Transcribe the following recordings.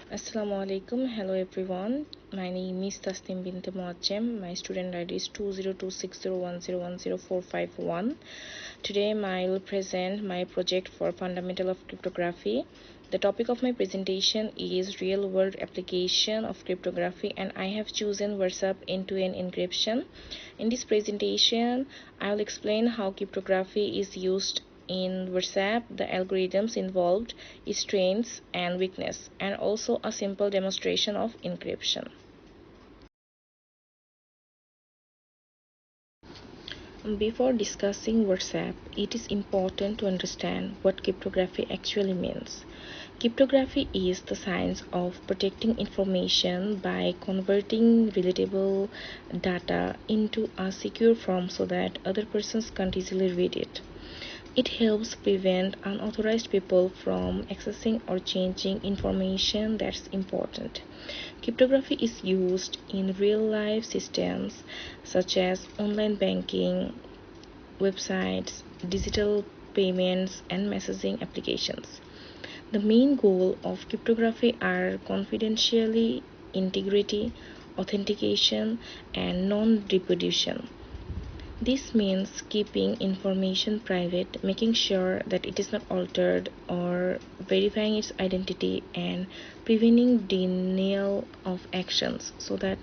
Assalamu alaikum. Hello everyone. My name is TASNIM BINTY MOAZZEM. My student ID is 2026010104551. Today I will present my project for Fundamental of Cryptography. The topic of my presentation is real world application of cryptography, and I have chosen WhatsApp end-to-end encryption. In this presentation, I will explain how cryptography is used in WhatsApp, the algorithms involved, its strengths and weakness, and also a simple demonstration of encryption. Before discussing WhatsApp, it is important to understand what cryptography actually means. Cryptography is the science of protecting information by converting relatable data into a secure form so that other persons can't easily read it. It helps prevent unauthorized people from accessing or changing information that's important. Cryptography is used in real-life systems such as online banking, websites, digital payments, and messaging applications. The main goal of cryptography are confidentiality, integrity, authentication, and non-reproduction. This means keeping information private, making sure that it is not altered, or verifying its identity, and preventing denial of actions so that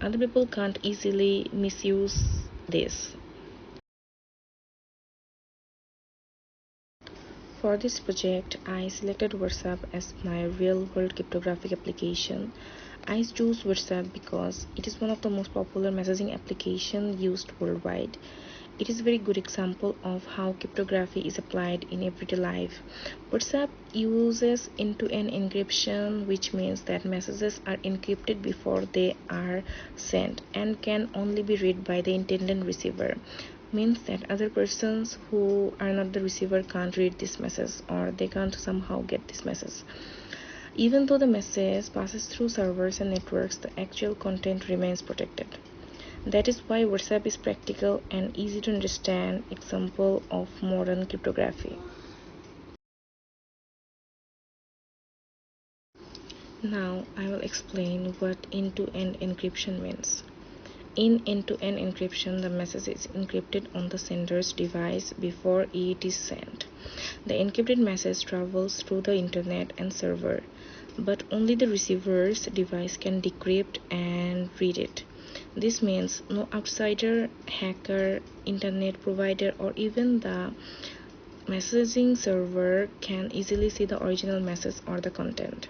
other people can't easily misuse this. For this project, I selected WhatsApp as my real-world cryptographic application. I choose WhatsApp because it is one of the most popular messaging applications used worldwide. It is a very good example of how cryptography is applied in everyday life. WhatsApp uses end-to-end encryption, which means that messages are encrypted before they are sent and can only be read by the intended receiver. Means that other persons who are not the receiver can't read this message, or they can't somehow get this message. Even though the message passes through servers and networks, the actual content remains protected. That is why WhatsApp is practical and easy to understand example of modern cryptography. Now I will explain what end-to-end encryption means. In end-to-end encryption, the message is encrypted on the sender's device before it is sent. The encrypted message travels through the internet and server, but only the receiver's device can decrypt and read it. This means no outsider, hacker, internet provider, or even the messaging server can easily see the original message or the content.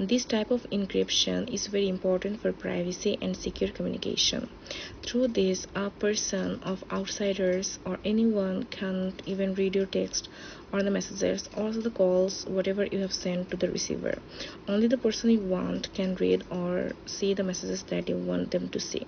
This type of encryption is very important for privacy and secure communication. Through this, a person of outsiders or anyone can't even read your text or the messages or the calls, whatever you have sent to the receiver. Only the person you want can read or see the messages that you want them to see.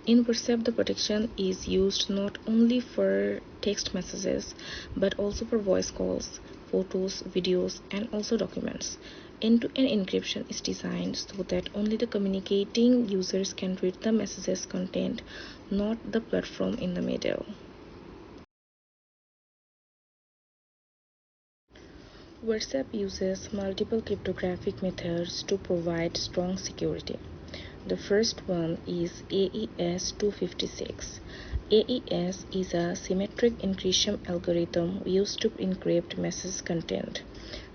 In WhatsApp, the protection is used not only for text messages but also for voice calls, photos, videos, and also documents. End-to-end encryption is designed so that only the communicating users can read the message's content, not the platform in the middle. WhatsApp uses multiple cryptographic methods to provide strong security. The first one is AES 256. AES is a symmetric encryption algorithm used to encrypt message content.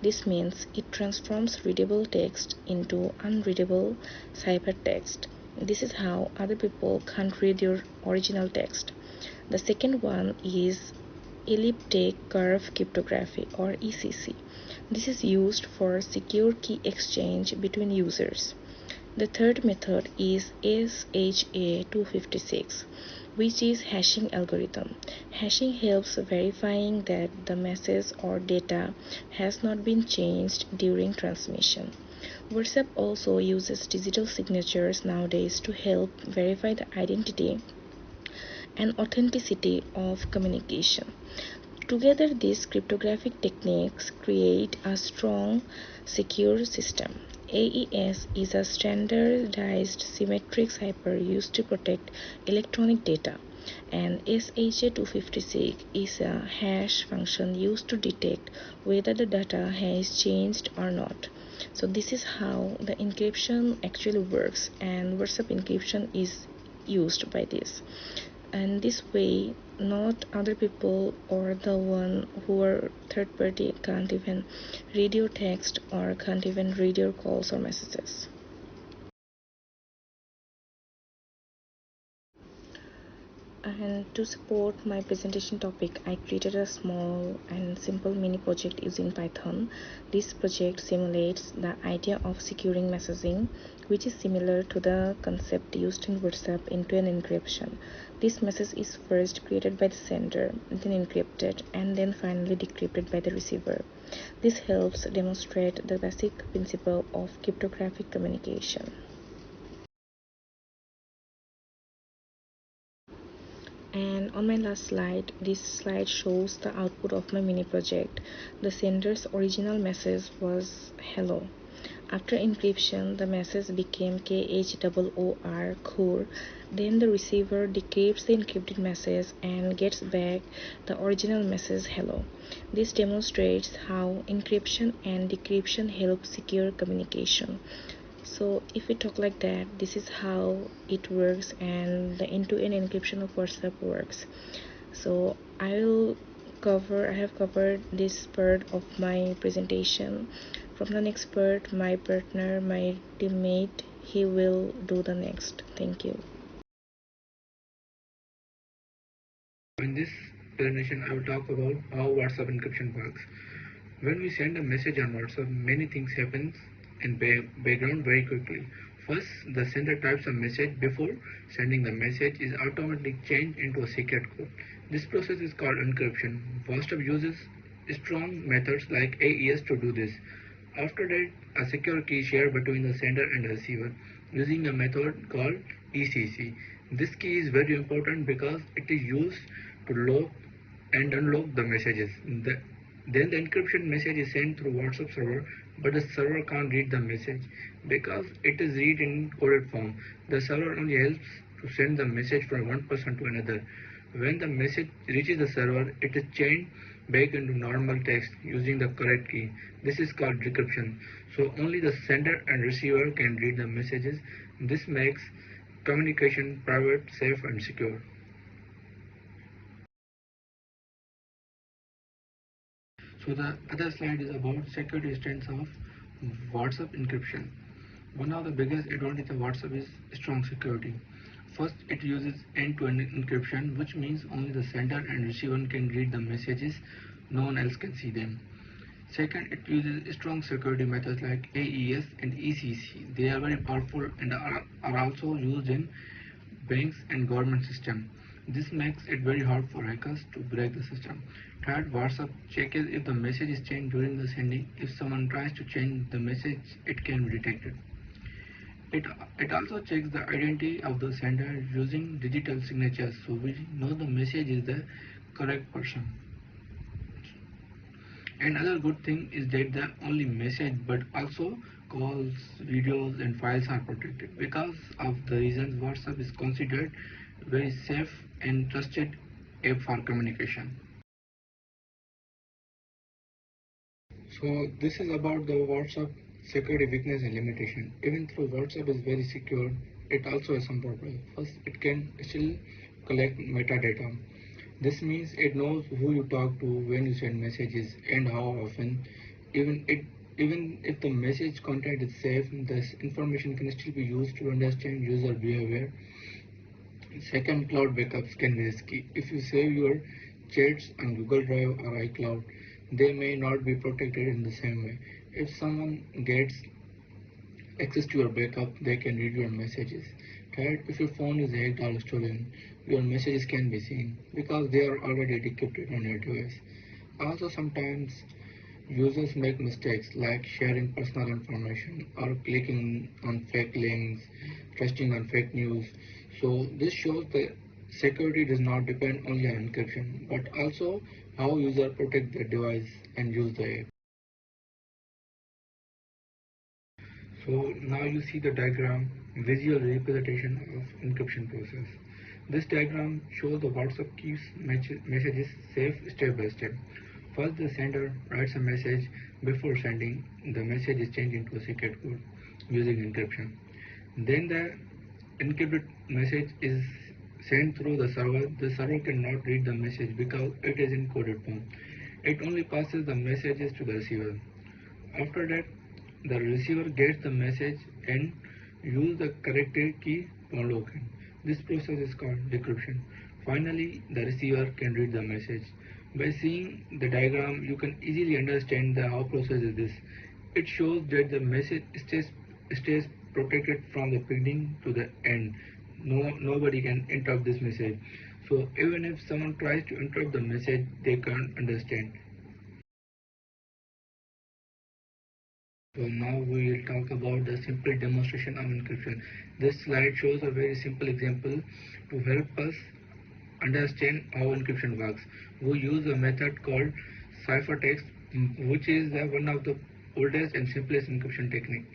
This means it transforms readable text into unreadable ciphertext. This is how other people can't read your original text. The second one is elliptic curve cryptography, or ECC. This is used for secure key exchange between users. The third method is SHA-256, which is hashing algorithm. Hashing helps verifying that the message or data has not been changed during transmission. WhatsApp also uses digital signatures nowadays to help verify the identity and authenticity of communication. Together, these cryptographic techniques create a strong, secure system. AES is a standardized symmetric cipher used to protect electronic data, and SHA-256 is a hash function used to detect whether the data has changed or not. So this is how the encryption actually works, and WhatsApp encryption is used by this. And this way, not other people or the one who are third party can't even read your text or can't even read your calls or messages. And to support my presentation topic, I created a small and simple mini project using Python. This project simulates the idea of securing messaging, which is similar to the concept used in WhatsApp end-to-end encryption. This message is first created by the sender, then encrypted, and then finally decrypted by the receiver. This helps demonstrate the basic principle of cryptographic communication. And on my last slide, this slide shows the output of my mini project. The sender's original message was hello. After encryption, the message became KHOOR core. Then the receiver decrypts the encrypted message and gets back the original message hello. This demonstrates how encryption and decryption help secure communication. So if we talk like that, this is how it works, and the end-to-end encryption of WhatsApp works. So I have covered this part of my presentation. From the next part, my partner, my teammate, he will do the next. Thank you. In this presentation, I will talk about how WhatsApp encryption works. When we send a message on WhatsApp, many things happen in background very quickly. First, the sender types a message. Before sending the message is automatically changed into a secret code. This process is called encryption. WhatsApp uses strong methods like AES to do this. After that, a secure key is shared between the sender and the receiver using a method called ECC. This key is very important because it is used to lock and unlock the messages. Then the encryption message is sent through WhatsApp server, but the server can't read the message because it is read in coded form. The server only helps to send the message from one person to another. When the message reaches the server, it is changed back into normal text using the correct key. This is called decryption. So only the sender and receiver can read the messages. This makes communication private, safe, and secure. So the other slide is about security strengths of WhatsApp encryption. One of the biggest advantages of WhatsApp is strong security. First, it uses end-to-end encryption, which means only the sender and receiver can read the messages, no one else can see them. Second, it uses strong security methods like AES and ECC. They are very powerful and are also used in banks and government system. This makes it very hard for hackers to break the system. Third, WhatsApp checks if the message is changed during the sending. If someone tries to change the message, it can be detected. It also checks the identity of the sender using digital signatures, so we know the message is the correct person. Another good thing is that the only message but also calls, videos and files are protected. Because of the reasons, WhatsApp is considered very safe and trusted app for communication. So this is about the WhatsApp security weakness and limitation. Even though WhatsApp is very secure, it also has some problems. First, it can still collect metadata. This means it knows who you talk to, when you send messages, and how often. Even it even if the message content is safe, this information can still be used to understand user behavior. Second, cloud backups can be risky. If you save your chats on Google Drive or iCloud, they may not be protected in the same way. If someone gets access to your backup, they can read your messages. Third, if your phone is hacked or stolen, your messages can be seen because they are already decrypted on your device. Also, sometimes users make mistakes like sharing personal information or clicking on fake links, trusting on fake news. So, this shows that security does not depend only on encryption but also how users protect their device and use the app. So now you see the diagram, visual representation of encryption process. This diagram shows the WhatsApp keeps messages safe step by step. First, the sender writes a message. Before sending, the message is changed into a secret code using encryption. Then the encrypted message is sent through the server. The server cannot read the message because it is in coded form. It only passes the messages to the receiver. After that, the receiver gets the message and use the corrected key to unlock it. This process is called decryption. Finally, the receiver can read the message. By seeing the diagram, you can easily understand the how process is this. It shows that the message stays protected from the beginning to the end. Nobody can interrupt this message. So even if someone tries to interrupt the message, they can't understand. So now we will talk about the simple demonstration of encryption. This slide shows a very simple example to help us understand how encryption works. We use a method called ciphertext, which is one of the oldest and simplest encryption technique.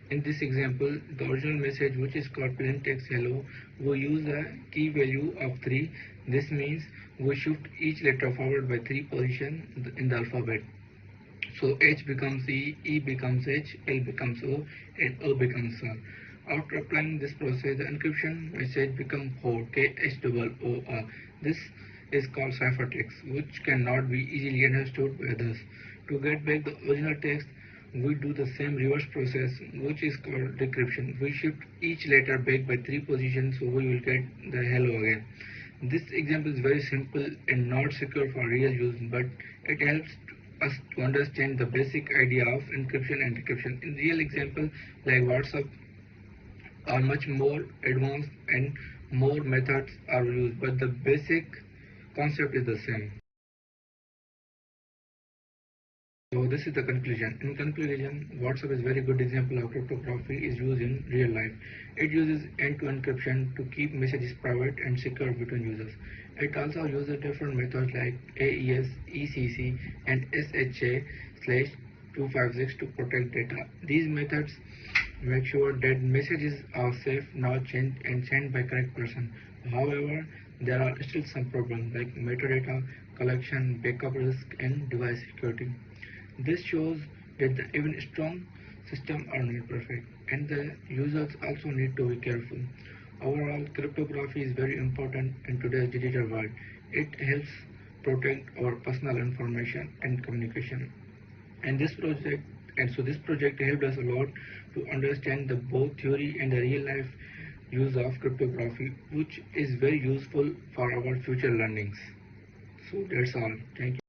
In this example, the original message, which is called plain text hello, we use a key value of 3. This means we shift each letter forward by 3 positions in the alphabet. So H becomes E, E becomes H, L becomes O, and O becomes R. After applying this process, the encryption message becomes KHOOR. This is called ciphertext, which cannot be easily understood by others. To get back the original text, we do the same reverse process, which is called decryption. We shift each letter back by 3 positions, so we will get the hello again. This example is very simple and not secure for real use, but it helps us to understand the basic idea of encryption and decryption. In real example like WhatsApp are much more advanced and more methods are used, but the basic concept is the same. So this is the conclusion. In conclusion, WhatsApp is a very good example of cryptography is used in real life. It uses end-to-end encryption to keep messages private and secure between users. It also uses different methods like AES, ECC, and SHA/256 to protect data. These methods make sure that messages are safe, not changed, and sent by correct person. However, there are still some problems like metadata collection, backup risk, and device security. This shows that even strong systems are not perfect, and the users also need to be careful. Overall, cryptography is very important in today's digital world. It helps protect our personal information and communication. And this project helped us a lot to understand the both theory and the real life use of cryptography, which is very useful for our future learnings. So that's all. Thank you.